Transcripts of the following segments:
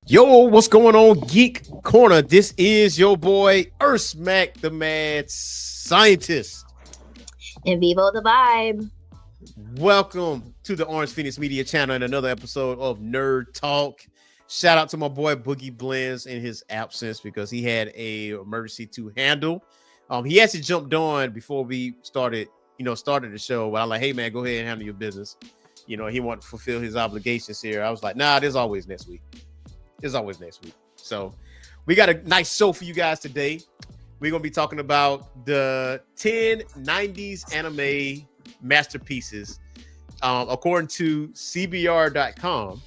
Yo, what's going on, Geek Corner? This is your boy Earthsmack, the mad scientist. And Vivo the Vibe. Welcome to the Orangephoenix Media Channel and another episode of Nerd Talk. Shout out to my boy Boogie Blends in his absence because he had a emergency to handle. He actually jumped on before we started the show. But I'm like, hey man, go ahead and handle your business. You know, he wanted to fulfill his obligations here. I was like, nah, there's always next week. It's always next week. So we got a nice show for you guys today. We're going to be talking about the 10 90s anime masterpieces, according to CBR.com.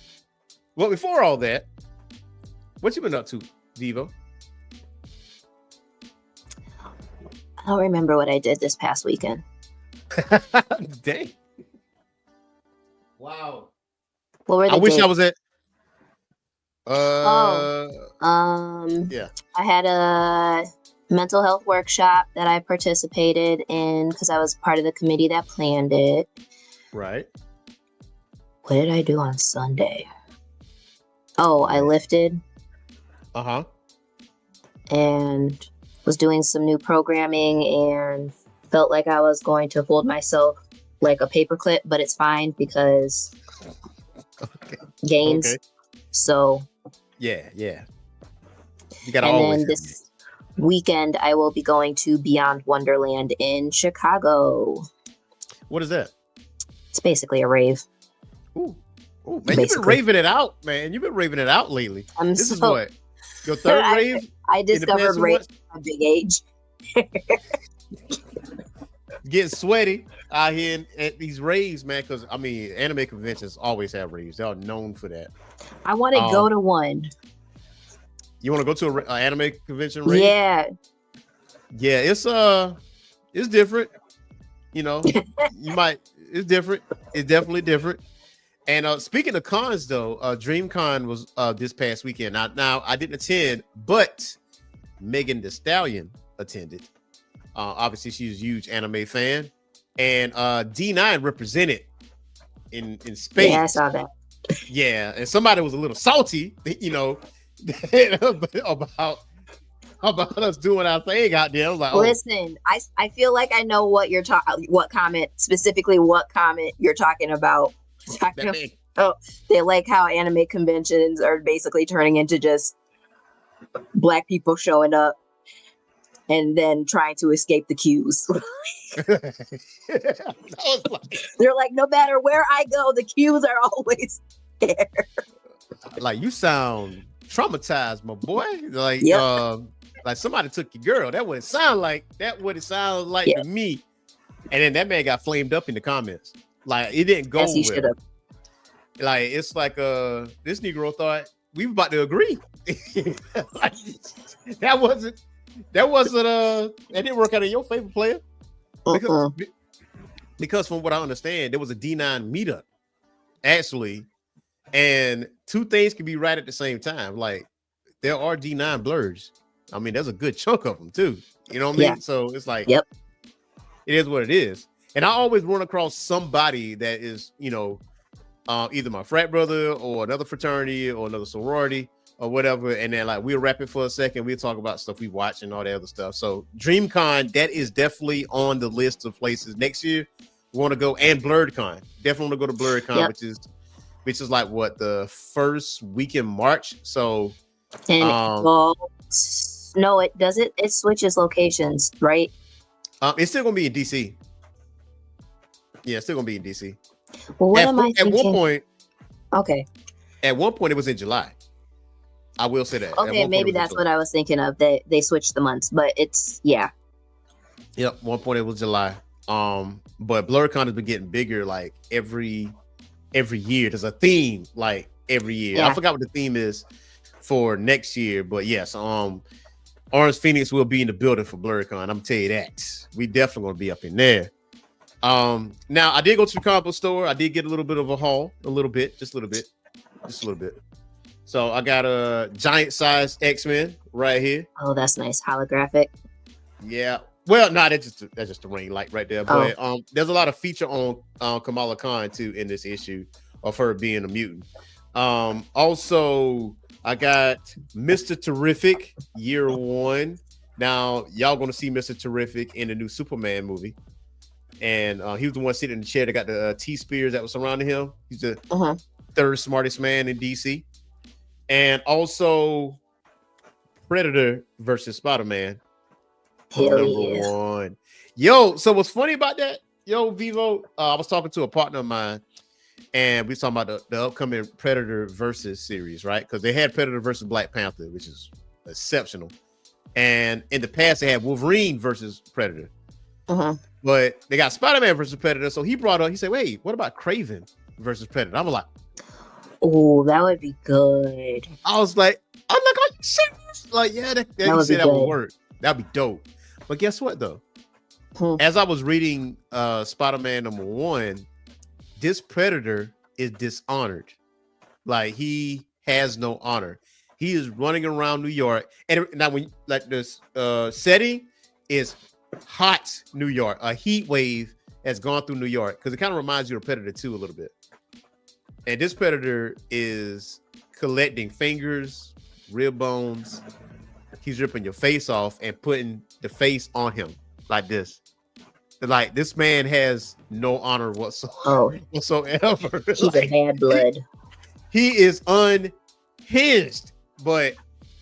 Well, before all that, what you been up to, Vivo? I don't remember what I did this past weekend. Dang. Wow. What were the I wish dates? I was at yeah. I had a mental health workshop that I participated in because I was part of the committee that planned it. Right. What did I do on Sunday? Oh, I lifted. Uh-huh. And was doing some new programming and felt like I was going to hold myself like a paperclip, but it's fine because gains. Okay. So yeah. You gotta and always then this weekend I will be going to Beyond Wonderland in Chicago. What is that? It's basically a rave. Ooh, man, you've been raving it out, man. You've been raving it out lately. This is what? Your third rave? I discovered rave at a big age. Getting sweaty out here at these raves, man, because I mean, anime conventions always have raves. They are known for that. I want to go to one. You want to go to an anime convention rave? Yeah, it's different. You know, it's different. It's definitely different. And speaking of cons, though, DreamCon was this past weekend. Now I didn't attend, but Megan Thee Stallion attended. Obviously, she's a huge anime fan, and D9 represented in Spain. Yeah, I saw that. Yeah, and somebody was a little salty, you know, about us doing our thing out there. I was like, listen, I feel like I know what you're talking. What comment you're talking about? They like how anime conventions are basically turning into just black people showing up and then trying to escape the queues. They're like, no matter where I go, the queues are always there. Like, you sound traumatized, my boy. Like, like somebody took your girl. That what it sound like. That what it sounds like to me. And then that man got flamed up in the comments. Like, it didn't go well. Like, it's like this Negro thought we were about to agree. Like, that didn't work out in your favor, player. Because from what I understand, there was a D9 meetup, actually, and two things can be right at the same time. Like, there are D9 blurs. I mean, there's a good chunk of them too. You know what I mean? So it's like, it is what it is. And I always run across somebody that is, you know, either my frat brother or another fraternity or another sorority or whatever, and then like we'll wrap it for a second. We'll talk about stuff we watch and all that other stuff. So DreamCon, that is definitely on the list of places next year. We want to go, and BlurredCon. Definitely want to go to BlurredCon, which is like what, the first week in March. So no, it doesn't. It switches locations, right? It's still gonna be in DC. Yeah, it's still gonna be in DC. Well, what am I thinking? At one point, at one point it was in July. I will say that. Okay, maybe that's what I was thinking of. They switched the months, but it's Yep, one point it was July. But BlurredCon has been getting bigger like every year. There's a theme like every year. Yeah. I forgot what the theme is for next year, but yes, Orangephoenix will be in the building for BlurredCon. I'm gonna tell you that. We definitely gonna be up in there. Now I did go to the comic book store. I did get a little bit of a haul, just a little bit. So I got a giant size X-Men right here. Oh, that's nice. Holographic. Yeah. Well, no, that's just the ring light right there. But there's a lot of feature on Kamala Khan too in this issue of her being a mutant. Also, I got Mr. Terrific Year One. Now y'all gonna see Mr. Terrific in the new Superman movie, and he was the one sitting in the chair that got the T spears that was surrounding him. He's the third smartest man in DC, and also Predator versus Spider-Man. Hell yeah. One. Yo, so what's funny about that? Yo, Vivo, I was talking to a partner of mine, and we was talking about the upcoming Predator versus series, right? Because they had Predator versus Black Panther, which is exceptional. And in the past, they had Wolverine versus Predator. But they got Spider-Man versus Predator. So he brought up, he said, wait, what about Kraven versus Predator? I was like, oh, that would be good. I was like, are you serious? Like, yeah, that would work. That'd be dope. But guess what, though? As I was reading Spider-Man #1, this Predator is dishonored. Like, he has no honor. He is running around New York. And now, when like this setting is hot New York, a heat wave has gone through New York, because it kind of reminds you of Predator 2 a little bit. And this Predator is collecting fingers, rib bones. He's ripping your face off and putting the face on him like this. Like, this man has no honor whatsoever. He's a bad blood. He is unhinged. But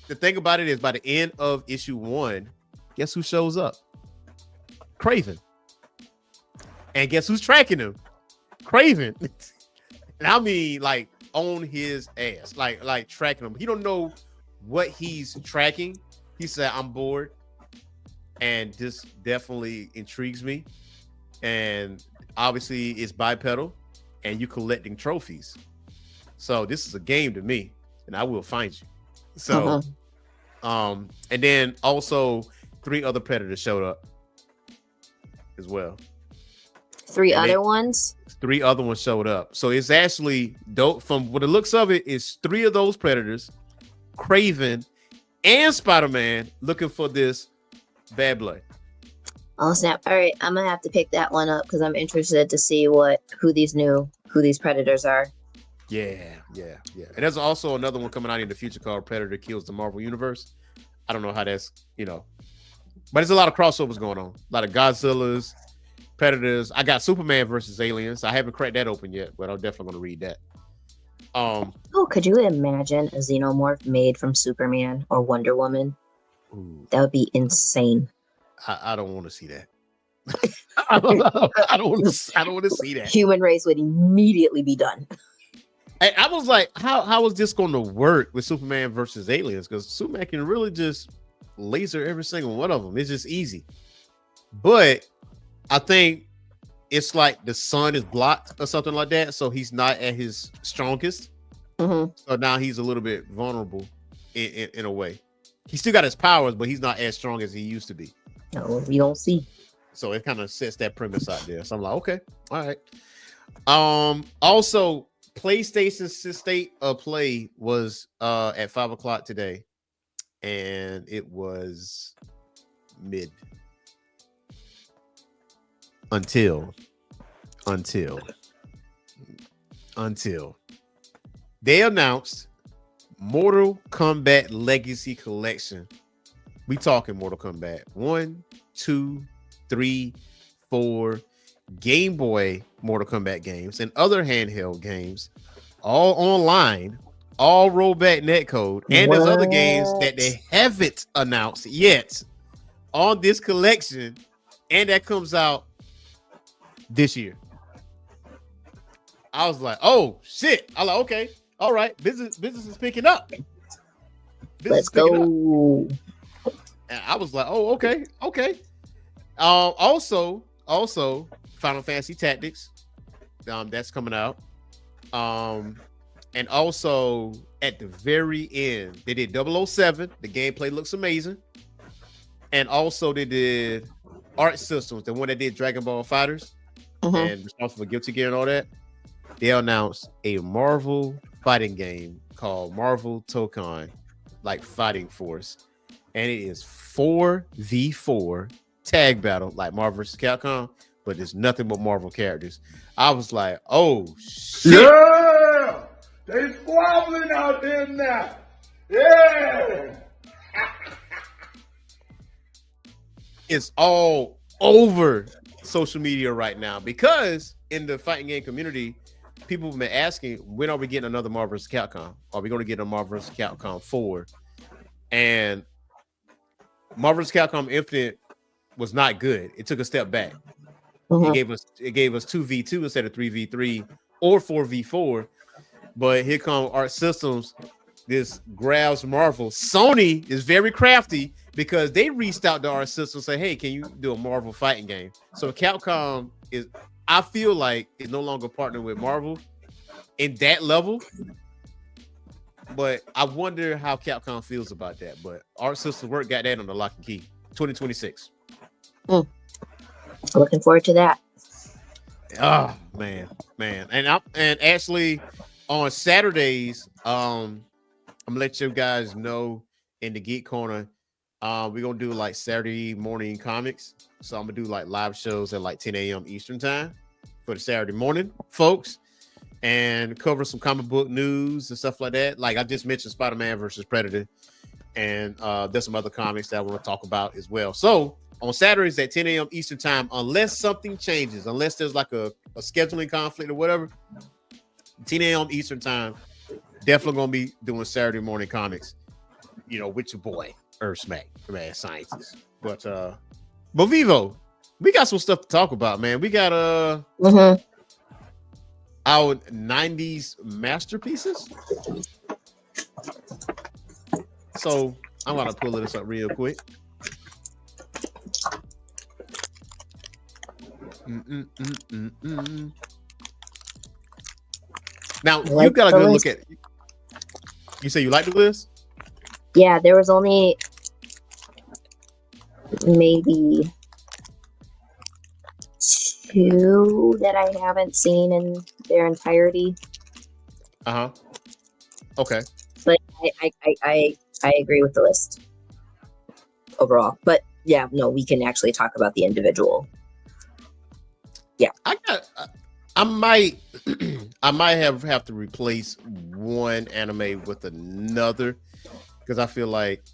the thing about it is, by the end of issue 1, guess who shows up? Kraven. And guess who's tracking him? Kraven. And I mean, like, on his ass, like tracking him. He don't know what he's tracking. He said, I'm bored, and this definitely intrigues me. And obviously it's bipedal, and you collecting trophies. So this is a game to me, and I will find you. So and then also 3 other Predators showed up as well. 3 other ones? 3 other ones showed up. So it's actually dope. From what it looks of it, is 3 of those Predators, Kraven, and Spider-Man looking for this bad blood. Oh snap! All right, I'm gonna have to pick that one up because I'm interested to see who these Predators are. Yeah. And there's also another one coming out in the future called Predator Kills the Marvel Universe. I don't know how that's, but there's a lot of crossovers going on. A lot of Godzillas, Predators. I got Superman versus Aliens. I haven't cracked that open yet, but I'm definitely gonna read that. Could you imagine a xenomorph made from Superman or Wonder Woman? Ooh. That would be insane. I don't want to see that. I don't want to see that. Human race would immediately be done. I was like, how is this going to work with Superman versus Aliens? Because Superman can really just laser every single one of them. It's just easy. But I think it's like the sun is blocked or something like that, so he's not at his strongest. So now he's a little bit vulnerable in a way. He still got his powers, but he's not as strong as he used to be. No, we don't see. So it kind of sets that premise out there. So I'm like, okay, all right. Also, PlayStation's State of Play was at 5:00 today, and it was mid until they announced Mortal Kombat Legacy Collection. We talking Mortal Kombat 1, 2, 3, 4 Game Boy Mortal Kombat games and other handheld games, all online, all rollback netcode, and there's other games that they haven't announced yet on this collection, and that comes out this year. I was like, oh shit. I was like, okay, all right, business is picking up. Let's go. And I was like, oh, okay. Also, Final Fantasy Tactics, that's coming out. And also at the very end, they did 007. The gameplay looks amazing. And also they did Art Systems, the one that did Dragon Ball Fighters and responsible for Guilty Gear and all that. They announced a Marvel fighting game called Marvel Tokon, like Fighting Force. And it is 4v4 tag battle, like Marvel vs. Capcom, but there's nothing but Marvel characters. I was like, oh shit. Yeah! They squabbling out there now. Yeah. It's all over social media right now because in the fighting game community, people have been asking, when are we getting another Marvel vs. Capcom? Are we going to get a Marvel vs. Capcom 4? And Marvel vs. Capcom Infinite was not good. It took a step back. Mhm. It gave us 2v2 instead of 3v3 or 4v4. But here come Art Systems. This grabs Marvel. Sony is very crafty because they reached out to Art Systems and say, hey, can you do a Marvel fighting game? So Capcom is, I feel like, is no longer partnering with Marvel in that level. But I wonder how Capcom feels about that. But Art Systems Work got that on the lock and key. 2026. Looking forward to that. Oh man. And actually on Saturdays, I'm gonna let you guys know in the Geek Corner, we're gonna do like Saturday morning comics. So I'm gonna do like live shows at like 10 a.m. Eastern time for the Saturday morning, folks, and cover some comic book news and stuff like that. Like I just mentioned, Spider-Man versus Predator, and there's some other comics that I want to talk about as well. So on Saturdays at 10 a.m. Eastern time, unless something changes, unless there's like a scheduling conflict or whatever, 10 a.m. Eastern time, definitely gonna be doing Saturday morning comics, with your boy Earth Smack, Mad Scientist. But Vivo, we got some stuff to talk about, man. We got our 90s masterpieces. So I'm gonna pull this up real quick. Now you got a good look at. You say you like the list? Yeah, there was only maybe 2 that I haven't seen in their entirety. Okay. But I agree with the list overall. But yeah, no, we can actually talk about the individual. Yeah, I might have to replace one anime with another because I feel like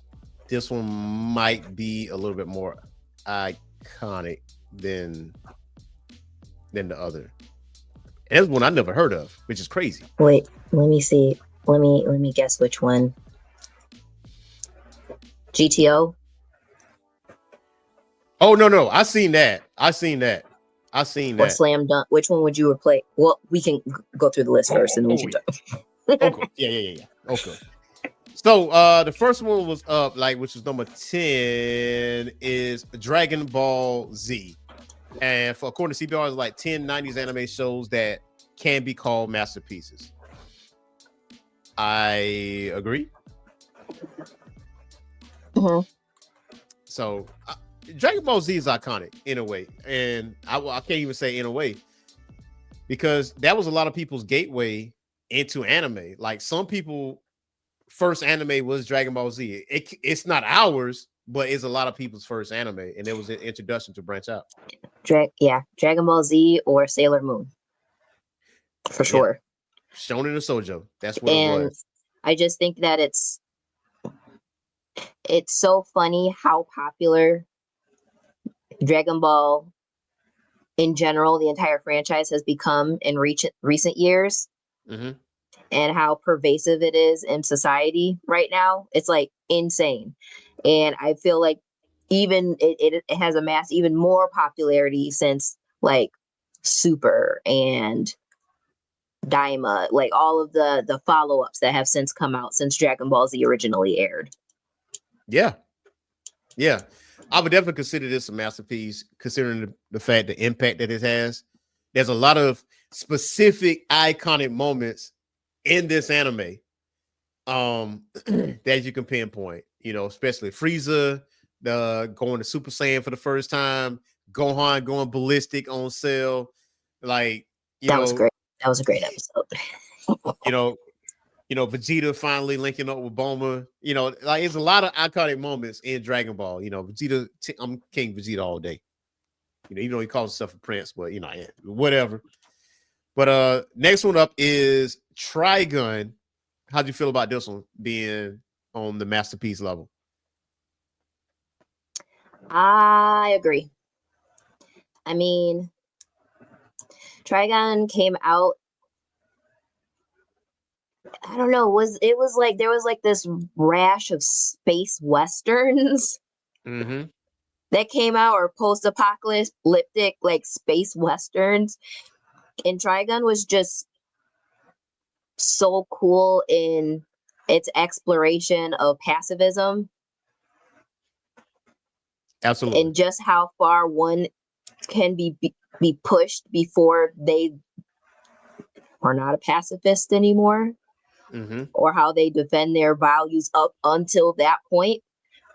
this one might be a little bit more iconic than the other. And that's one I never heard of, which is crazy. Wait, let me see. Let me guess which one. GTO? Oh no, I seen that. Or Slam Dunk. Which one would you replace? Well, we can go through the list first and then we can Okay. Yeah. Okay. So the first one was up, which was number 10, is Dragon Ball Z. And according to CBR, it's like 10 90s anime shows that can be called masterpieces. I agree. Mm-hmm. So Dragon Ball Z is iconic in a way, and I can't even say in a way because that was a lot of people's gateway into anime. Like some people, first anime was Dragon Ball Z. It's not ours, but it's a lot of people's first anime, and it was an introduction to branch out. Dragon Ball Z or Sailor Moon, for sure. Shonen and Shoujo, that's what and it was. I just think that it's so funny how popular Dragon Ball in general, the entire franchise, has become in recent years, and how pervasive it is in society right now. It's like insane, and I feel like even it has amassed even more popularity since like Super and Daima, like all of the follow-ups that have since come out since Dragon Ball Z originally aired. Yeah. I would definitely consider this a masterpiece, considering the fact, the impact that it has. There's a lot of specific iconic moments in this anime that you can pinpoint, especially Frieza going to Super Saiyan for the first time, Gohan going ballistic on Cell. Like, that was great. That was a great episode. Vegeta finally linking up with Bulma. It's a lot of iconic moments in Dragon Ball. Vegeta, I'm King Vegeta all day. Even though he calls himself a prince, but whatever. But next one up is Trigun. How'd you feel about this one being on the masterpiece level. I agree. I mean, Trigun came out. I don't know. It was like there was like this rash of space westerns Mm-hmm. that came out, or post-apocalyptic like space westerns, and Trigun was just so cool in its exploration of pacifism Absolutely. and just how far one can be pushed before they are not a pacifist anymore, Mm-hmm. or how they defend their values up until that point.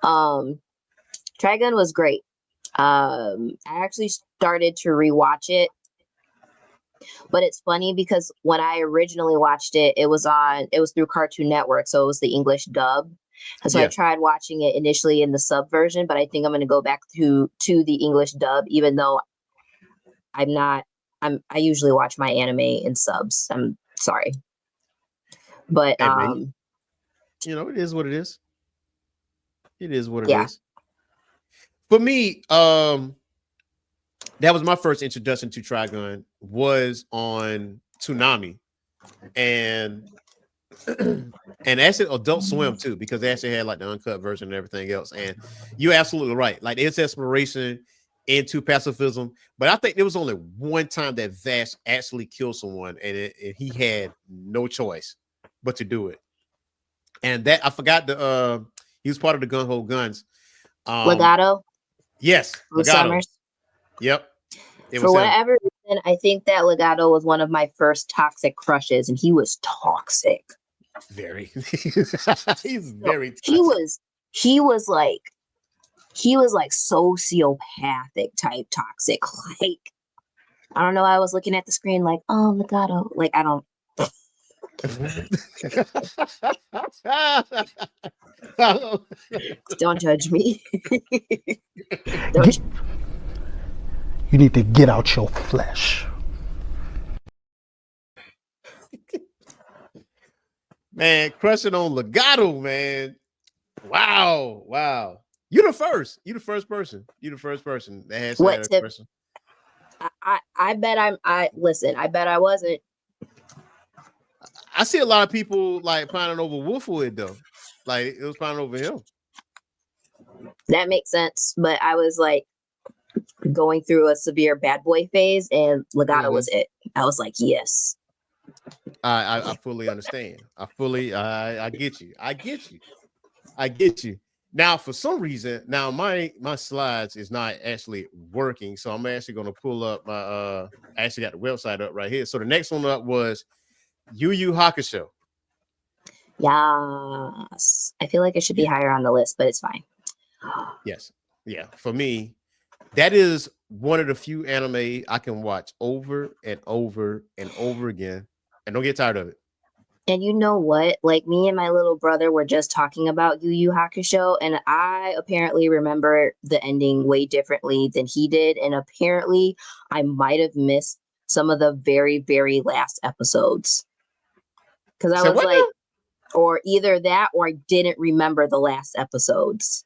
Trigun was great. I actually started to rewatch it, but it's funny because when I originally watched it, it was through Cartoon Network, so it was the English dub. And so I Yeah. tried watching it initially in the sub version, but I think I'm going to go back to the English dub, even though I'm not. I usually watch my anime in subs. I'm sorry, but Hey, man, it is what it is. It is what it yeah. is. For me, that was my first introduction to Trigun was on Toonami, and and actually Adult Swim too, because they actually had like the uncut version and everything else. And you're absolutely right. Like it's exploration into pacifism, but I think there was only one time that Vash actually killed someone, and he had no choice but to do it. And that I forgot he was part of the Gun Ho Guns. Legato, Yes, Bruce Legato. Summers. Yep, it For was him. whatever reason, I think that Legato was one of my first toxic crushes, and he was toxic. Very. He's So very he toxic. was he was like sociopathic type toxic. Like, I don't know. I was looking at the screen like, oh, Legato. Like, I don't. Don't judge me. Don't. You need to get out your flesh. Man, crushing on Legato, man. Wow, wow. You're the first. You're the first person. You're the first person that has What had a tip? question. I bet listen. I bet I wasn't. I see a lot of people like pining over Wolfwood though. Like it was pining over him. That makes sense. But I was like going through a severe bad boy phase, and Legato was it. I was like, yes. I fully understand. I get you. I get you. I get you. Now, for some reason, now my slides is not actually working, so I'm actually going to pull up my I actually got the website up right here. So the next one up was Yu Yu Hakusho. Yes. I feel like it should be Yeah. higher on the list, but it's fine. Yes. Yeah. For me, that is one of the few anime I can watch over and over and over again and don't get tired of it. And you know what? Like, me and my little brother were just talking about Yu Yu Hakusho, and I apparently remember the ending way differently than he did. And apparently, I might have missed some of the very, very last episodes. Because I So was what like, or either that or I didn't remember the last episodes.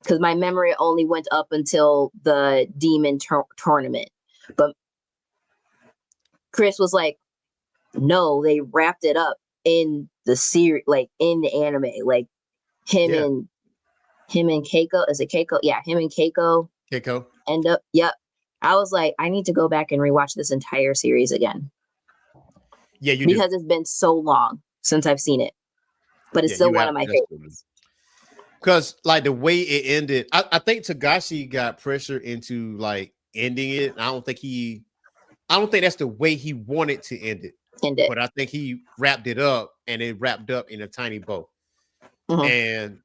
Because my memory only went up until the demon tournament. But Chris was like, no, they wrapped it up in the series, like in the anime, like him Yeah. and Keiko. Is it Keiko? Yeah, him and Keiko Keiko. end up. Yep. I was like, I need to go back and rewatch this entire series again. Yeah, you because do. it's been so long since I've seen it, but it's Yeah, still you one have of my that's favorites. because like the way it ended, I think Tagashi got pressure into like ending it. I don't think that's the way he wanted to end it. End it. But I think he wrapped it up and it wrapped up in a tiny bow. Mhm. And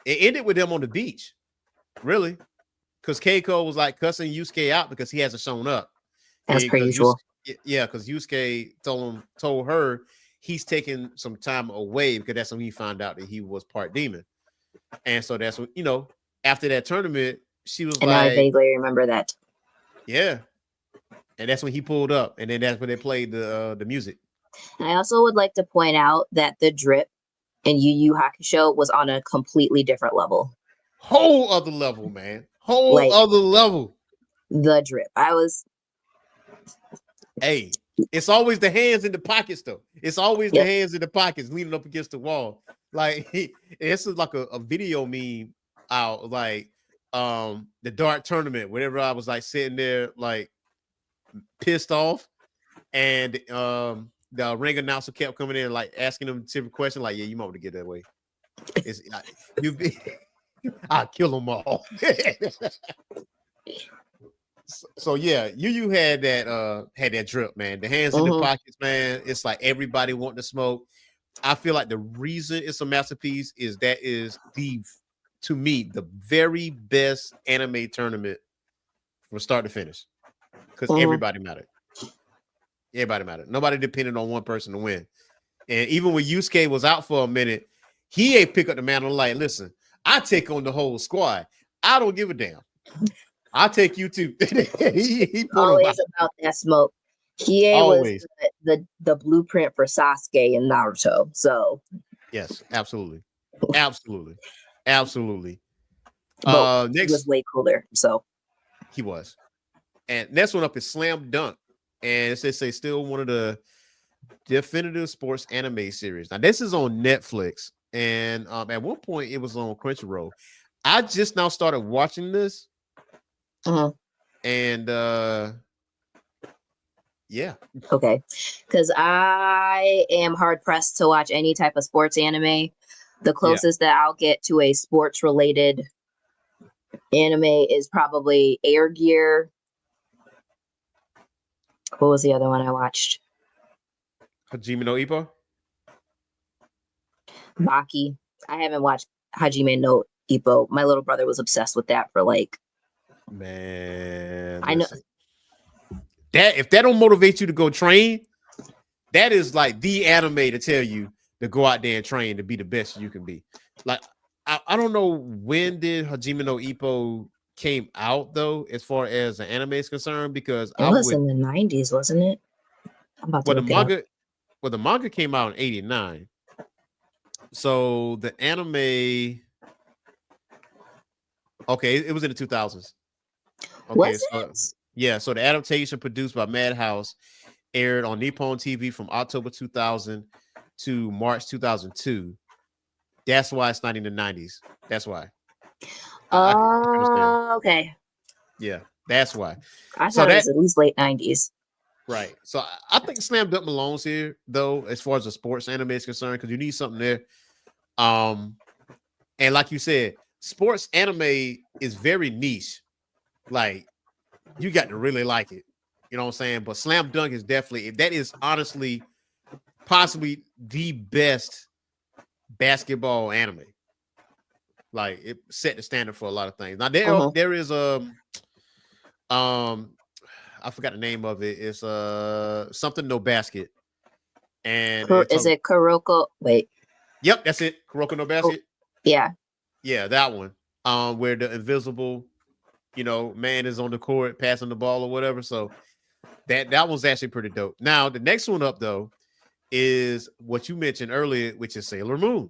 it ended with them on the beach, really. Because Keiko was like cussing Yusuke out because he hasn't shown up. As per Because usual. because Yusuke told her he's taking some time away because that's when he found out that he was part demon. And so that's what, after that tournament, she was And now I like, vaguely remember that. yeah. And that's when he pulled up. And then that's when they played the music. I also would like to point out that the drip and Yu Yu Hakusho was on a completely different level. Whole other level, man. Whole Like, other level. The drip. Hey, it's always the hands in the pockets, though. It's always the Yep. hands in the pockets leaning up against the wall. Like, this is like a video meme out, like the dart tournament, whenever I was like sitting there, like pissed off, and the ring announcer kept coming in, like asking them different questions, like, yeah, you might want to get that way. It's you be I'll kill them all. So yeah, you had that drip, man. The hands in the pockets, man. It's like everybody wanting to smoke. I feel like the reason it's a masterpiece is that is to me the very best anime tournament from start to finish, because everybody mattered. Everybody mattered. Nobody depended on one person to win. And even when Yusuke was out for a minute, he ain't pick up the mantle like, listen, I take on the whole squad. I don't give a damn. I'll take you too. he always about that smoke. Kie always. was the blueprint for Sasuke and Naruto. So yes, absolutely. Absolutely. But Next he was way cooler. So he was. And next one up is Slam Dunk. And it says still one of the definitive sports anime series. Now, this is on Netflix. And at one point it was on Crunchyroll. I just now started watching this. And yeah. Okay. Because I am hard pressed to watch any type of sports anime. The closest that I'll get to a sports related anime is probably Air Gear. What was the other one I watched? Hajime no Ippo? Baki. I haven't watched Hajime no Ippo. My little brother was obsessed with that for like. Man, I know that if that don't motivate you to go train, that is like the anime to tell you to go out there and train to be the best you can be. Like, I don't know when did Hajime no Ippo came out though, as far as the anime is concerned, because it was in the 90s, wasn't it? I'm about to look it up. The manga came out in 89. So the anime, okay, it was in the 2000s. Okay, so the adaptation produced by Madhouse aired on Nippon TV from October 2000 to March 2002. That's why it's not in the 90s. That's why. Okay. Yeah, that's why. I thought it was at least late 90s. Right. So I think Slam Dunk belongs here, though, as far as the sports anime is concerned, because you need something there. And like you said, sports anime is very niche. Like, you got to really like it. You know what I'm saying? But Slam Dunk is definitely, that is honestly possibly the best basketball anime. Like, it set the standard for a lot of things. Now there is I forgot the name of it. It's something no basket. And is it Kuroko? Wait. Yep, that's it. Kuroko no basket. Yeah. Yeah, that one. Where the invisible, man is on the court passing the ball or whatever. So that was actually pretty dope. Now the next one up though is what you mentioned earlier, which is Sailor Moon.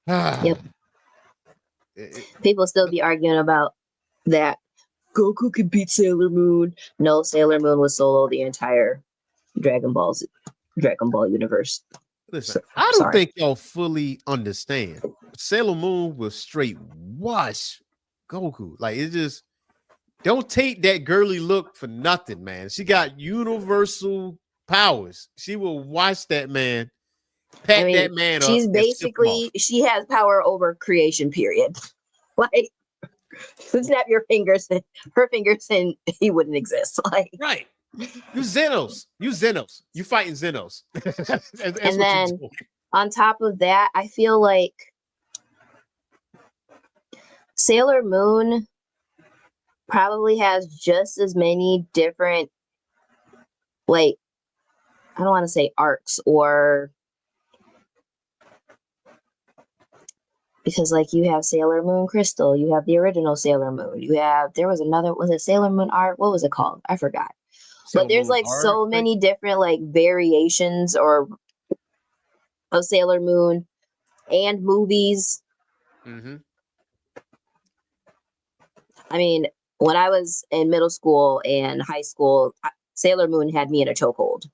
Yep. People still be arguing about that. Goku can beat Sailor Moon. No, Sailor Moon was solo the entire Dragon Ball universe. Listen, I don't think y'all fully understand. Sailor Moon was straight wash Goku. Like, it just don't take that girly look for nothing, man. She got universal powers. She will watch that man, that man up. She's basically, she has power over creation, period. Like, snap your fingers, her fingers, and he wouldn't exist. Like, right. You Xenos. You fighting Xenos. that's and then on top of that, I feel like Sailor Moon probably has just as many different, like, I don't want to say arcs, or because like you have Sailor Moon Crystal, you have the original Sailor Moon, there was another, was it Sailor Moon Art? What was it called? I forgot. But there's like so many different like variations or of Sailor Moon and movies. Mm-hmm. I mean, when I was in middle school and high school, Sailor Moon had me in a chokehold.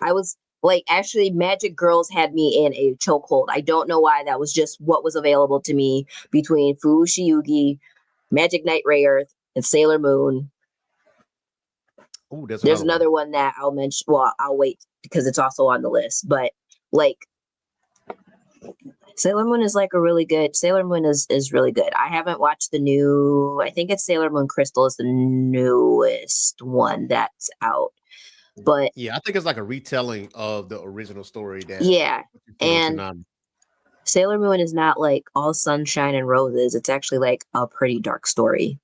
I was like, actually, Magic Girls had me in a chokehold. I don't know why. That was just what was available to me between Fuushi Yugi, Magic Knight Rayearth, and Sailor Moon. Oh, there's There's another another one that I'll mention. Well, I'll wait because it's also on the list. But like, Sailor Moon is like a really good. Sailor Moon is really good. I haven't watched the new. I think it's Sailor Moon Crystal is the newest one that's out. But Yeah, I think it's like a retelling of the original story that yeah, you put into and nine. Sailor Moon is not like all sunshine and roses. It's actually like a pretty dark story,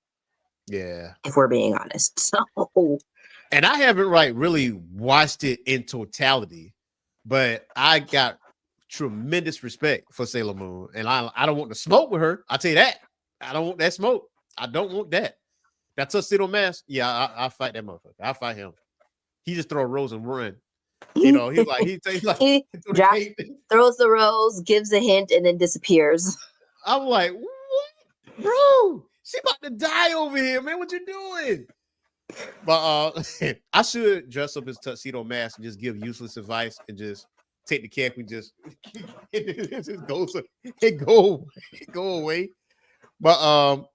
Yeah. if we're being honest. So And I haven't really watched it in totality, but I got tremendous respect for Sailor Moon. And I don't want to smoke with her. I'll tell you that. I don't want that smoke. I don't want that. That tuxedo mask. Yeah, I fight that motherfucker. I fight him. He just throw a rose and run. You know, he's like he he throw the drops, cape. throws the rose, gives a hint, and then disappears. I'm like, what, bro? She about to die over here, man. What you doing? But I should dress up as tuxedo mask and just give useless advice and just take the cap and just it just goes it go away. But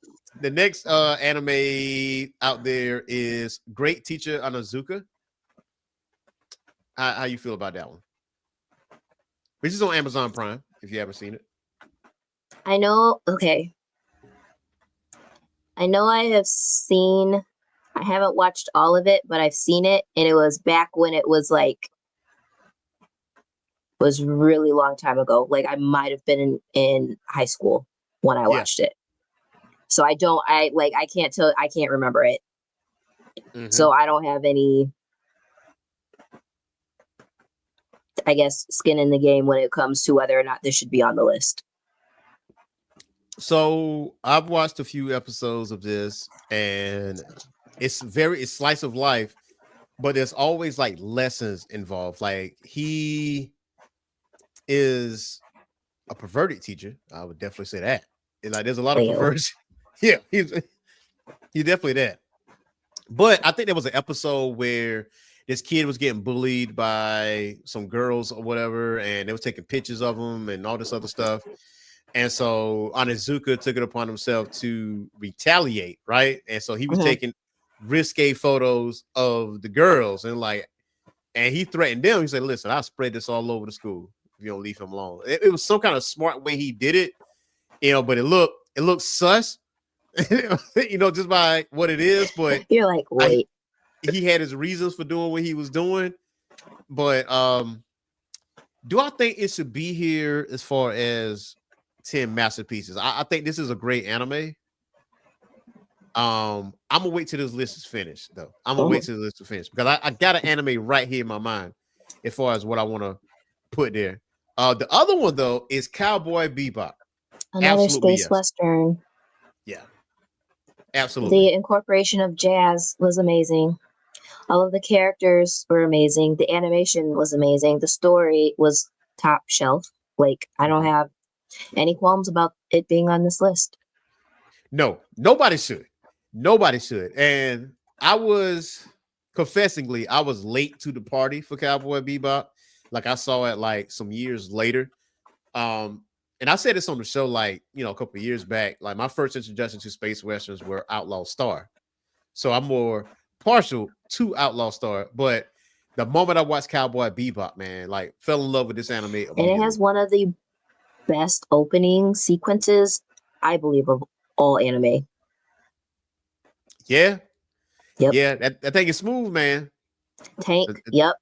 the next anime out there is Great Teacher Onizuka. How you feel about that one? Which is on Amazon Prime if you haven't seen it. I know. Okay, I know. I have seen. I haven't watched all of it, but I've seen it, and it was back when it was like was really long time ago. Like I might have been in high school when I Yeah. watched it. So I can't tell. I can't remember it. Mm-hmm. So I don't have any, I guess, skin in the game when it comes to whether or not this should be on the list. So I've watched a few episodes of this, and it's slice of life, but there's always like lessons involved. Like he is a perverted teacher. I would definitely say that. And like there's a lot of perversion. Yeah, he's definitely that. But I think there was an episode where this kid was getting bullied by some girls or whatever, and they was taking pictures of him and all this other stuff. And so Onizuka took it upon himself to retaliate, right? And so he was taking risque photos of the girls and he threatened them. He said, listen, I'll spread this all over the school if you don't leave him alone. It was some kind of smart way he did it, but it looked sus, just by what it is. But you're like, wait. He had his reasons for doing what he was doing. But do I think it should be here as far as 10 masterpieces? I think this is a great anime. I'm gonna wait till this list is finished, though. I'm gonna wait till the list is finished because I got an anime right here in my mind as far as what I want to put there. The other one though is Cowboy Bebop. Another space western. Yeah, absolutely. The incorporation of jazz was amazing. All of the characters were amazing. The animation was amazing. The story was top shelf. Like I don't have any qualms about it being on this list. No, nobody should. Nobody should. And I was late to the party for Cowboy Bebop. Like I saw it like some years later. And I said this on the show like, a couple of years back. Like my first introduction to space westerns were Outlaw Star. So I'm more partial to Outlaw Star, but the moment I watched Cowboy Bebop, man, like fell in love with this anime immediately. And it has one of the best opening sequences, I believe, of all anime. Yeah. Yep. Yeah, that thing is smooth, man. Tank. Yep.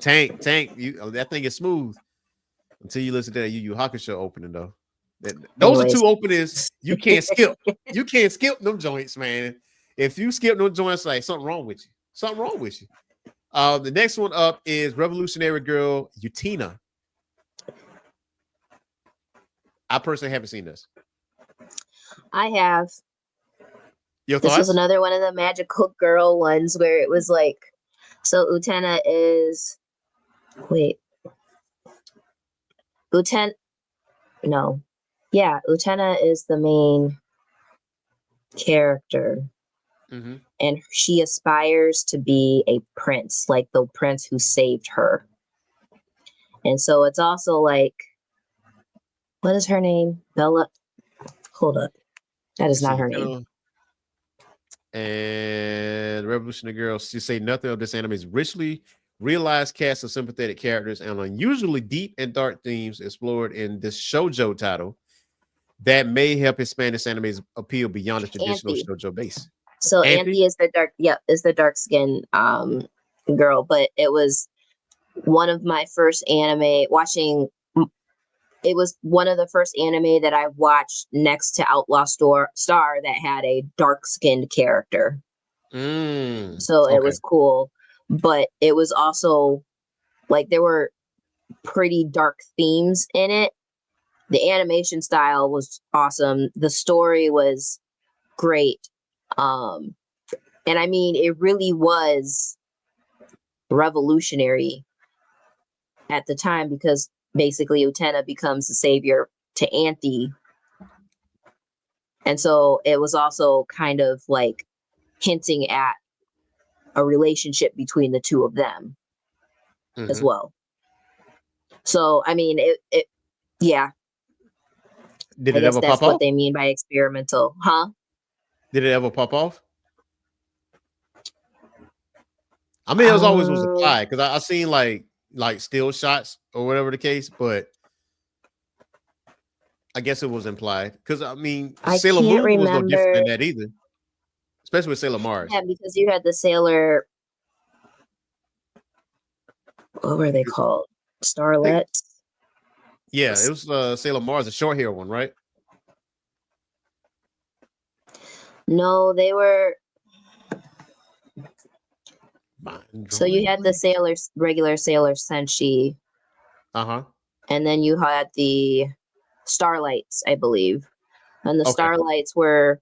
Tank. That thing is smooth until you listen to that Yu Yu Hakusho opening, though. Those are two openings you can't skip. You can't skip them joints, man. If you skip them joints, like something wrong with you. Something wrong with you. The next one up is Revolutionary Girl Utena. I personally haven't seen this. I have. Your thoughts? This was another one of the magical girl ones where it was like, so Utena is, wait. Utena, no. Yeah, Utena is the main character. Mm-hmm. And she aspires to be a prince, like the prince who saved her. And so it's also like, what is her name? Bella. Hold up. That is Let's not see. her name. And Revolutionary Girl, she say nothing of this anime's richly realized cast of sympathetic characters and unusually deep and dark themes explored in this shoujo title that may help expand this anime's appeal beyond the traditional Anthe. shoujo base. So Anthe is the dark, is the dark skin girl, but it was one of my first anime watching. It was one of the first anime that I watched next to Outlaw Star that had a dark skinned character. So it was cool, but it was also like there were pretty dark themes in it. The animation style was awesome. The story was great. And I mean, it really was revolutionary at the time because basically Utena becomes the savior to Anthe. And so it was also kind of like hinting at a relationship between the two of them as well. So, I mean, it yeah. Did it ever pop off? That's what they mean by experimental, huh? Did it ever pop off? I mean, it was always was applied because I seen like still shots or whatever the case, but I guess it was implied because I mean, Sailor Moon was no different than that either, especially with Sailor Mars. Yeah, because you had the Sailor. What were they called? Starlets. Yeah, it was Sailor Mars, the short hair one, right? No, they were. So you had the regular Sailor Senshi. And then you had the Starlights, I believe. And the Starlights were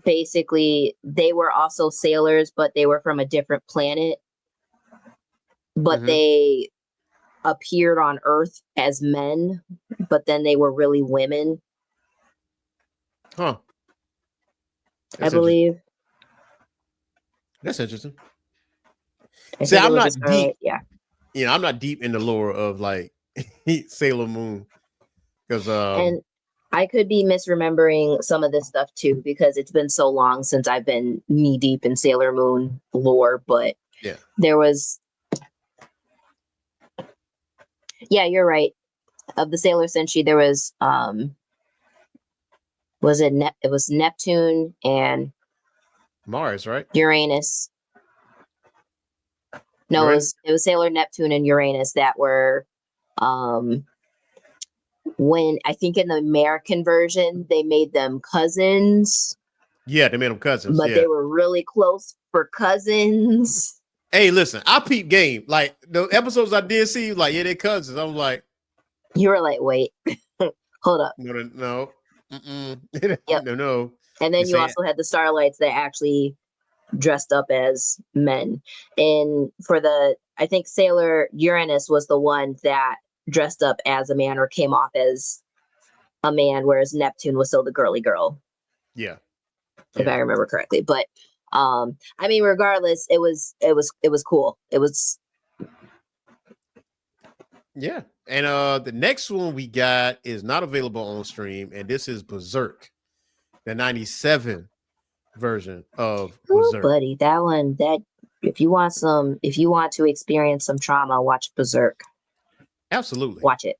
basically, they were also sailors, but they were from a different planet. But they appeared on Earth as men, but then they were really women. Huh. I believe. That's interesting. See, I'm not deep. Yeah. You know, I'm not deep in the lore of like Sailor Moon. Because and I could be misremembering some of this stuff too, because it's been so long since I've been knee deep in Sailor Moon lore, but yeah, there was. Yeah, you're right. Of the Sailor Senshi, there was it was Neptune and Mars, right? Uranus. No, Uranus? It was Sailor Neptune and Uranus that were when I think in the American version they made them cousins. Yeah, they made them cousins. But they were really close for cousins. Hey, listen, I peep game. Like the episodes I did see, like, yeah, they're cousins. I was like, you were like, wait, hold up. No. Yep. No. And then you also had the Starlights that actually dressed up as men. And for I think Sailor Uranus was the one that dressed up as a man or came off as a man, whereas Neptune was still the girly girl. Yeah. If I remember correctly. But I mean, regardless, it was cool. It was. Yeah. And the next one we got is not available on stream, and this is Berserk, the 97 version of Berserk. Buddy, that one, if you want to experience some trauma, watch Berserk. Absolutely. Watch it.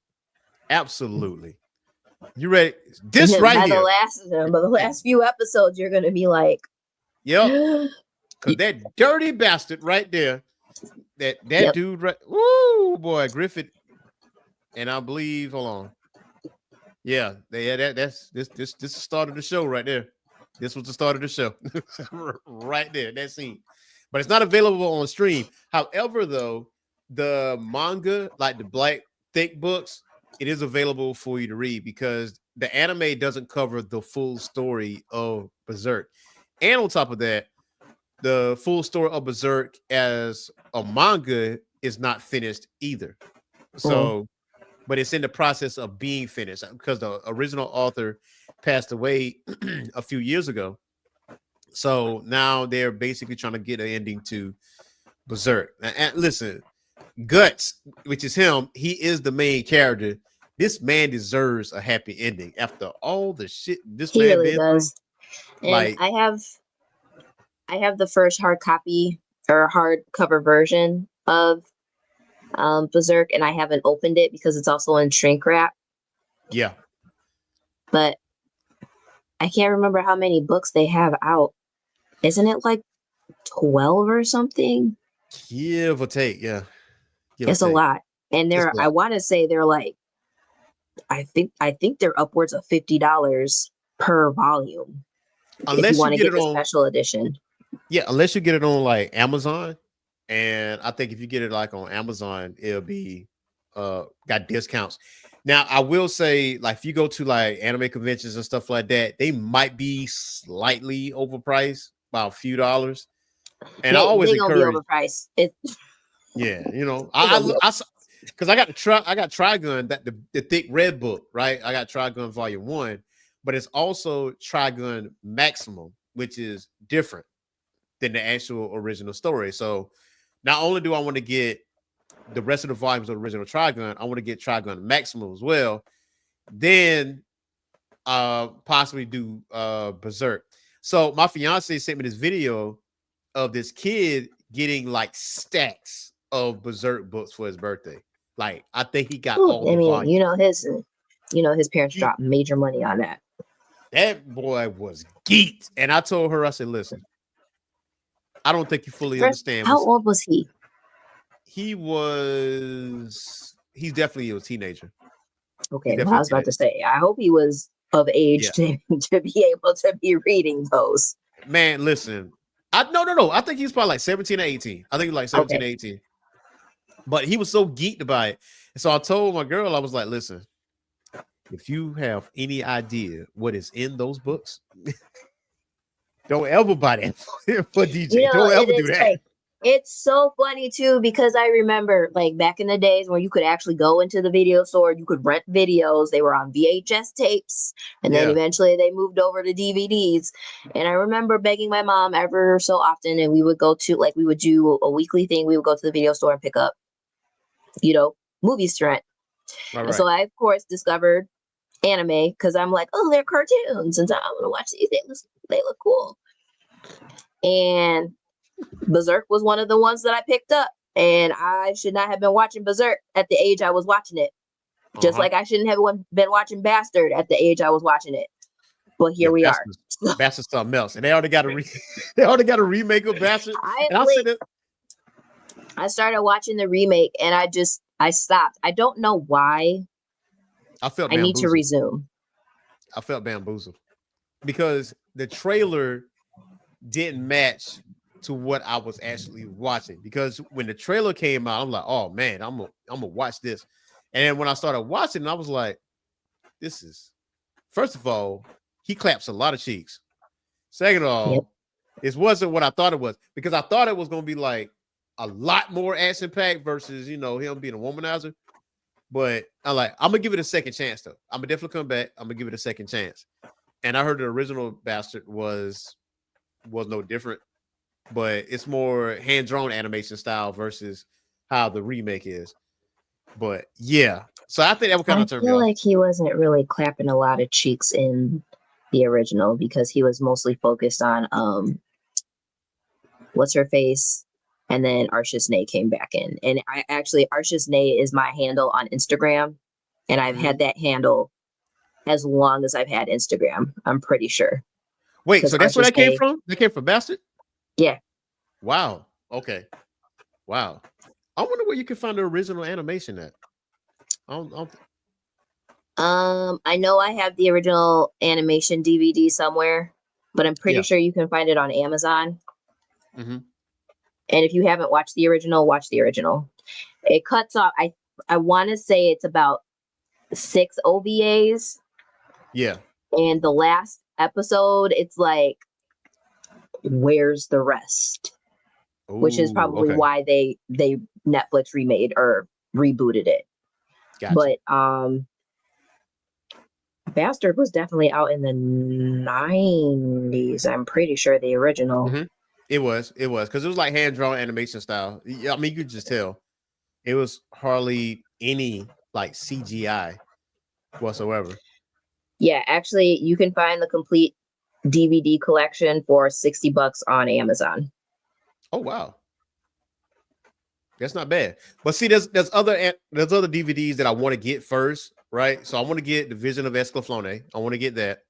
Absolutely. You ready? This right here. By the last few episodes, you're gonna be like, yep. Because that dirty bastard right there, that dude right, woo boy, Griffith. And I believe, hold on. Yeah, that's this is the start of the show right there. This was the start of the show. Right there, that scene. But it's not available on stream. However, though, the manga, like the black thick books, it is available for you to read because the anime doesn't cover the full story of Berserk. And on top of that, the full story of Berserk as a manga is not finished either. So, but it's in the process of being finished because the original author passed away a few years ago. So now they're basically trying to get an ending to Berserk. And listen, Guts, which is him, he is the main character. This man deserves a happy ending after all the shit this He man really been through. does. And Like, I have the first hard copy or hardcover version of Berserk, and I haven't opened it because it's also in shrink wrap. yeah, But I can't remember how many books they have out. Isn't it like 12 or something? give or take, yeah, give or It's a take. lot. And It's a I lot. want to say they're like, I think they're upwards of $50 per volume if you Unless you want to get get it the on, special edition. yeah, unless you get it on like Amazon, and I think if you get it like on Amazon, it'll be got discounts. Now, I will say, like, if you go to like anime conventions and stuff like that, they might be slightly overpriced by a few dollars. And I always They gonna be encourage, overpriced. It yeah, you know, they gonna be because I got Trigun, that the thick red book, right? I got Trigun Volume 1, but it's also Trigun Maximum, which is different than the actual original story. So not only do I want to get the rest of the volumes of the original Trigun, I want to get Trigun Maximum as well. Then possibly do Berserk. So my fiance sent me this video of this kid getting like stacks of Berserk books for his birthday. Like, I think he got all I the mean, volumes. his parents dropped major money on that. That boy was geeked. And I told her, I said, listen, I don't think you fully First, understand. how old was he? He's definitely a teenager. Okay, well, I was about to say, I hope he was of age to be able to be reading those. Man, listen. No. I think he's probably like 17 or 18. I think he was like 17 or 18. But he was so geeked about it. And so I told my girl, I was like, listen, if you have any idea what is in those books, don't ever buy that for DJ. Don't ever do that. Like, it's so funny too, because I remember like back in the days when you could actually go into the video store, you could rent videos. They were on VHS tapes, and then eventually they moved over to DVDs. And I remember begging my mom ever so often, and we would do a weekly thing. We would go to the video store and pick up, movies to rent. And so I, of course, discovered anime because I'm like, oh, they're cartoons, and so I'm gonna watch these. They look cool. And Berserk was one of the ones that I picked up, and I should not have been watching Berserk at the age I was watching it. Just like I shouldn't have been watching Bastard at the age I was watching it. But here we are. Bastard's something else, and they already got a remake of Bastard. I started watching the remake, and I stopped. I don't know why. I need to resume. I felt bamboozled because the trailer didn't match to what I was actually watching. Because when the trailer came out, I'm like, oh man, I'm gonna watch this. And then when I started watching, I was like, this is, first of all, he claps a lot of cheeks. Second of all, this wasn't what I thought it was, because I thought it was gonna be like a lot more action packed versus him being a womanizer. But I'm gonna give it a second chance though. I'm gonna definitely come back. I'm gonna give it a second chance. And I heard the original Bastard was no different, but it's more hand-drawn animation style versus how the remake is. But yeah, so I think that would kind of turn me off. I feel like he wasn't really clapping a lot of cheeks in the original because he was mostly focused on what's her face, and then Arshis Nay came back in. And Arshis Nay is my handle on Instagram, and I've had that handle as long as I've had Instagram, I'm pretty sure. Wait, so that's where that came from? That came from Bastard? Yeah. Wow. Okay. Wow. I wonder where you can find the original animation at. I know I have the original animation DVD somewhere, but I'm pretty sure you can find it on Amazon. Mm-hmm. And if you haven't watched the original, watch the original. It cuts off. I want to say it's about 6 OVAs. Yeah. And the last episode, it's like, where's the rest? Which is probably why they Netflix remade or rebooted it. Gotcha. But Bastard was definitely out in the 90s. I'm pretty sure the original. Mm-hmm. It was because it was like hand drawn animation style. Yeah, I mean, you could just tell it was hardly any like CGI whatsoever. Yeah, actually, you can find the complete DVD collection for $60 on Amazon. Oh wow, that's not bad. But see, there's other DVDs that I want to get first, right? So I want to get the Vision of Escaflowne. I want to get that.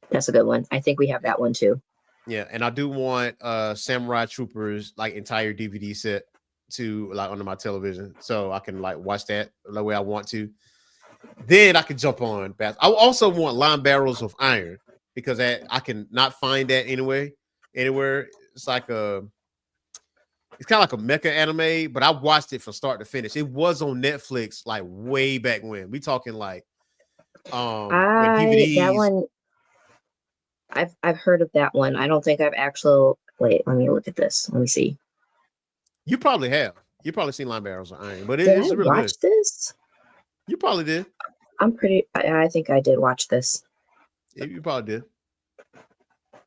That's a good one. I think we have that one too. Yeah, and I do want Samurai Troopers like entire DVD set to like under my television, so I can like watch that the way I want to. Then I can jump on. I also want Line Barrels of Iron because I can not find that anywhere. It's like it's kind of like a mecha anime, but I watched it from start to finish. It was on Netflix like way back when. We talking like when That DVDs. one I've heard of that one. I don't think I've actually wait, let me look at this. Let me see. You probably have. You probably seen Line Barrels of Iron, but Did it's I really watch good. this? You probably did. I think I did watch this. You probably did.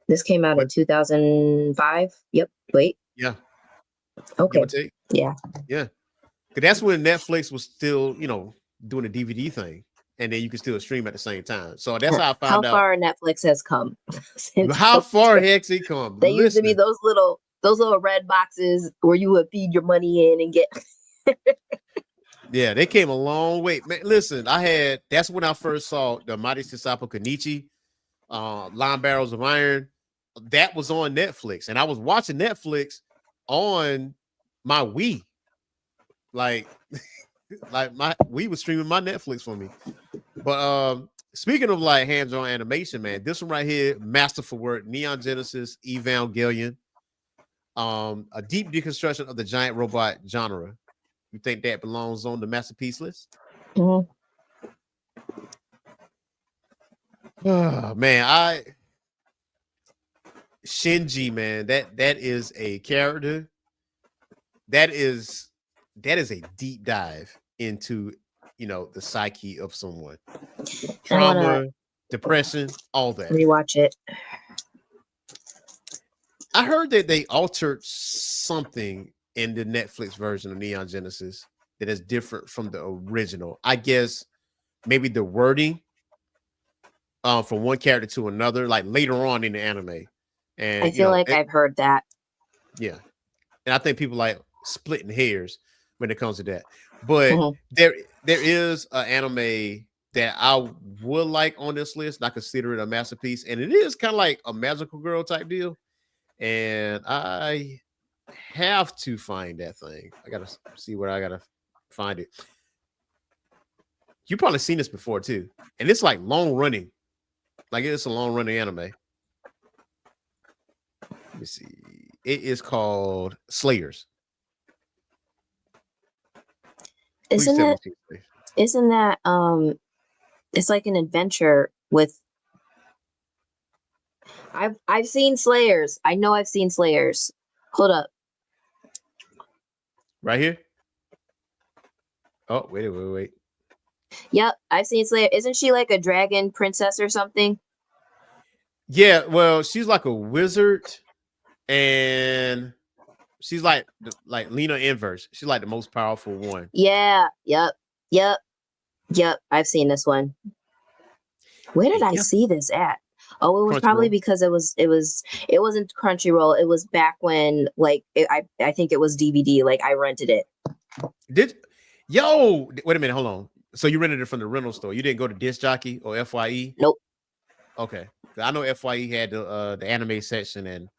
This came out in 2005. Yep. Wait. Yeah. Okay. Give or take. Yeah. Yeah. Because that's when Netflix was still, doing a DVD thing. And then you can still stream at the same time. So that's how I found how out. far Netflix has come. How far heck's it come? They used to be those little red boxes where you would feed your money in and get. Yeah, they came a long way. Man, listen, that's when I first saw the Mighty Disciple Kenichi, Line Barrels of Iron. That was on Netflix. And I was watching Netflix on my Wii. Like my Wii was streaming my Netflix for me. But speaking of like hands-on animation, man, this one right here, masterful work, Neon Genesis Evangelion. A deep deconstruction of the giant robot genre. You think that belongs on the masterpiece list? Mm-hmm. Oh, man, Shinji, man, that is a character. That is a deep dive into the psyche of someone. Trauma, depression, all that. Rewatch it. I heard that they altered something in the Netflix version of Neon Genesis that is different from the original. I guess maybe the wording from one character to another, like later on in the anime. And I feel like I've heard that. Yeah. And I think people like splitting hairs when it comes to that. But there is an anime that I would like on this list, and I consider it a masterpiece. And it is kind of like a magical girl type deal. And I have to find that thing. I gotta see where I gotta find it. You've probably seen this before too, and it's like long running. Like it's a long running anime. Let me see. It is called Slayers. Isn't that it's like an adventure with I've seen Slayers. I know I've seen Slayers. Hold up. Right here? Oh, wait. Yep, I've seen Slayer. Isn't she like a dragon princess or something? Yeah, well, she's like a wizard, and she's like Lena Inverse. She's like the most powerful one. Yeah. Yep. I've seen this one. Where did I see this at? Oh, it was probably because it wasn't Crunchyroll. It was back when I think it was DVD. Like I rented it. Wait a minute, hold on. So you rented it from the rental store. You didn't go to Disc Jockey or FYE? Nope. Okay. I know FYE had the anime section and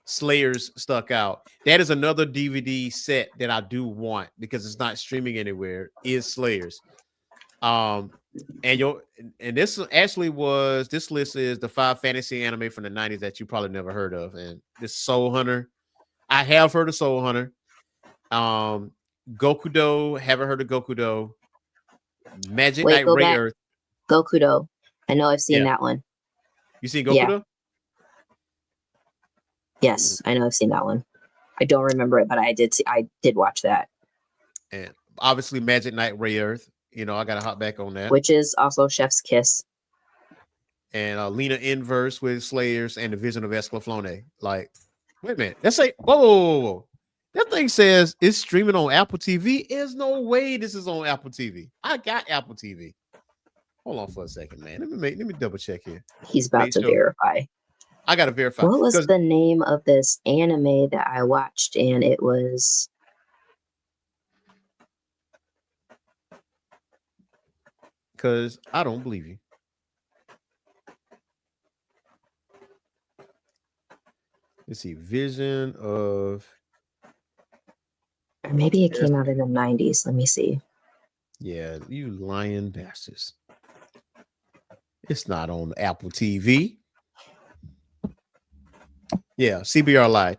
Slayers stuck out. That is another DVD set that I do want because it's not streaming anywhere. Is Slayers. And this list is the 5 fantasy anime from the 90s that you probably never heard of. And this Soul Hunter. I have heard of Soul Hunter. Gokudo, haven't heard of Gokudo. Magic Knight Ray Earth. Gokudo. I know I've seen that one. You seen Gokudo? Yeah. Yes, I know I've seen that one. I don't remember it, but I did watch that. And obviously Magic Knight Ray Earth. You know, I gotta hop back on that. which is also Chef's Kiss. And Lena Inverse with Slayers and the Vision of Esclaflone. Like, wait a minute. That's like, whoa. That thing says it's streaming on Apple TV. There's no way this is on Apple TV. I got Apple TV. Hold on for a second, man. Let me double check here. He's about to verify. I gotta verify. What was the name of this anime that I watched? And it was because I don't believe you. Let's see, Vision of, or maybe it came out in the 90s. Let me see. Yeah, you lying bastards. It's not on Apple TV. Yeah, CBR lied.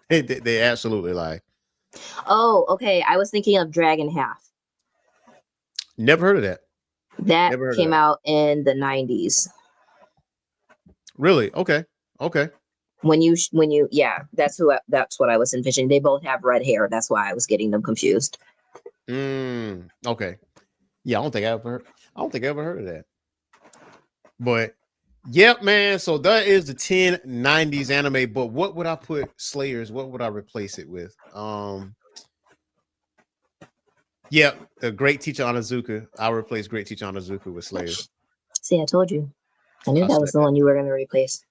they absolutely lied. Oh, okay. I was thinking of Dragon Half. Never heard of that. That came out in the 90s. Really? Okay. When you yeah, that's what I was envisioning. They both have red hair. That's why I was getting them confused. Okay. Yeah, I don't think I ever heard of that. But yep, man. So that is the 10 90s anime. But what would I put Slayers? What would I replace it with? Yeah, the Great Teacher Onizuka. I'll replace Great Teacher Onizuka with Slayers. See, I told you. I knew that was the one you were going to replace.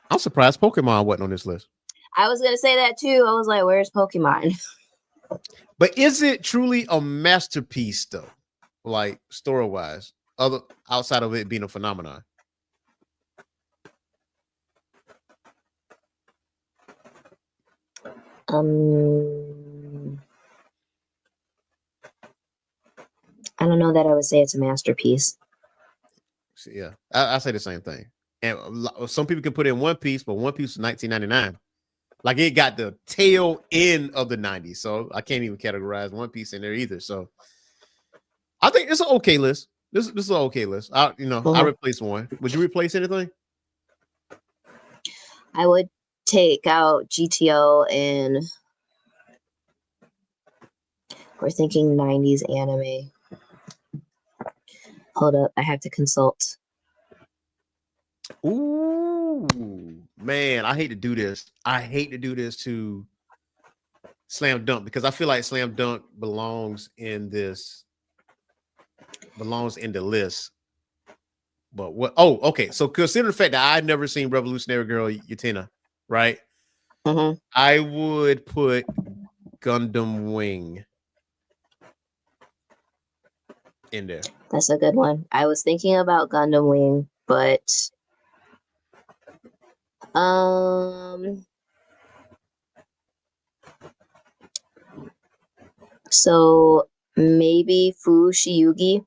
I'm surprised Pokemon wasn't on this list. I was going to say that too. I was like, where's Pokemon? But is it truly a masterpiece though? Like story-wise, outside of it being a phenomenon? I don't know that I would say it's a masterpiece. Yeah, I say the same thing. And some people can put in One Piece, but One Piece was 1999. Like it got the tail end of the 90s, so I can't even categorize One Piece in there either. So I think it's an okay list. This is an okay list. I replace one. Would you replace anything? I would take out GTO, and we're thinking 90s anime. Hold up, I have to consult. Ooh, man, I hate to do this. I hate to do this to Slam Dunk because I feel like Slam Dunk belongs in the list. But what? Oh, okay. So consider the fact that I've never seen Revolutionary Girl Utena, right? Mm-hmm. I would put Gundam Wing in there. That's a good one. I was thinking about Gundam Wing, but so maybe Fushigi.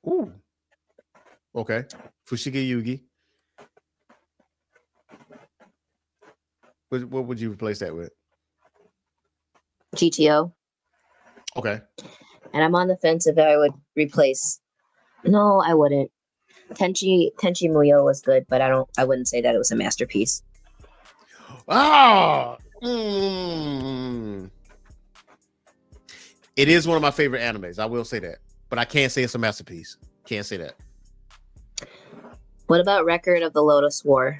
Ooh. Okay. Fushigi Yugi. What would you replace that with? GTO. Okay. And I'm on the fence if I would replace. No, I wouldn't. Tenchi Muyo was good, but I wouldn't say that it was a masterpiece. It is one of my favorite animes. I will say that, but I can't say it's a masterpiece. Can't say that. What about Record of the Lotus War?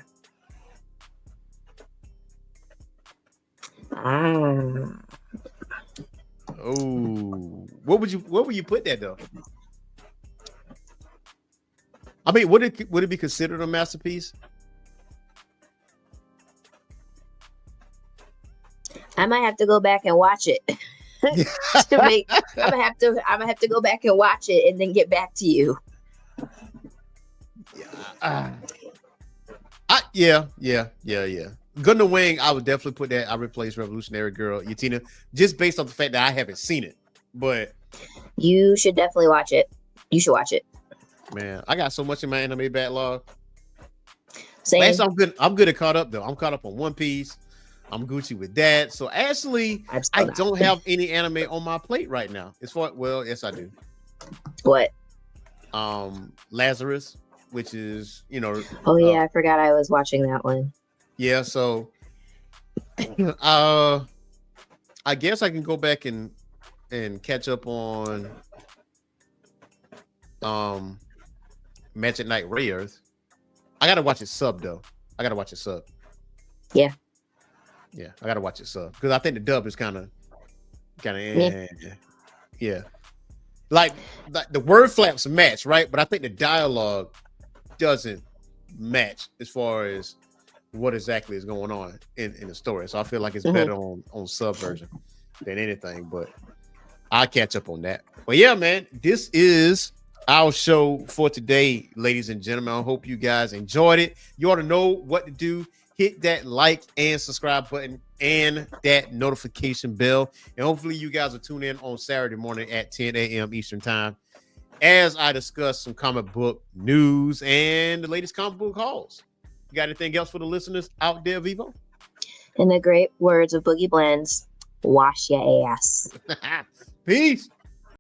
Oh, what would you put that though? I mean, would it be considered a masterpiece? I might have to go back and watch it. I'm gonna have to go back and watch it and then get back to you. Yeah. Gundam Wing, I would definitely put that. I replace Revolutionary Girl Utena just based on the fact that I haven't seen it. But you should definitely watch it. You should watch it. Man, I got so much in my anime backlog. Same. Last, I'm good at caught up though. I'm caught up on One Piece. I'm Gucci with that. So actually, I don't have any anime on my plate right now. Yes, I do. What? Lazarus, which is Oh yeah, I forgot I was watching that one. Yeah, so I guess I can go back and catch up on Magic Knight Ray Earth. I gotta watch it sub though. I gotta watch it sub. Yeah. Yeah, I gotta watch it sub because I think the dub is kind of yeah. Like the word flaps match, right? But I think the dialogue doesn't match as far as what exactly is going on in the story. So I feel like it's better on sub version than anything. But I'll catch up on that. But yeah, man, this is our show for today, ladies and gentlemen. I hope you guys enjoyed it. You ought to know what to do. Hit that like and subscribe button and that notification bell. And hopefully you guys will tune in on Saturday morning at 10 a.m. Eastern time as I discuss some comic book news and the latest comic book hauls. You got anything else for the listeners out there, Vivo? In the great words of Boogie Blends, wash your ass. Peace.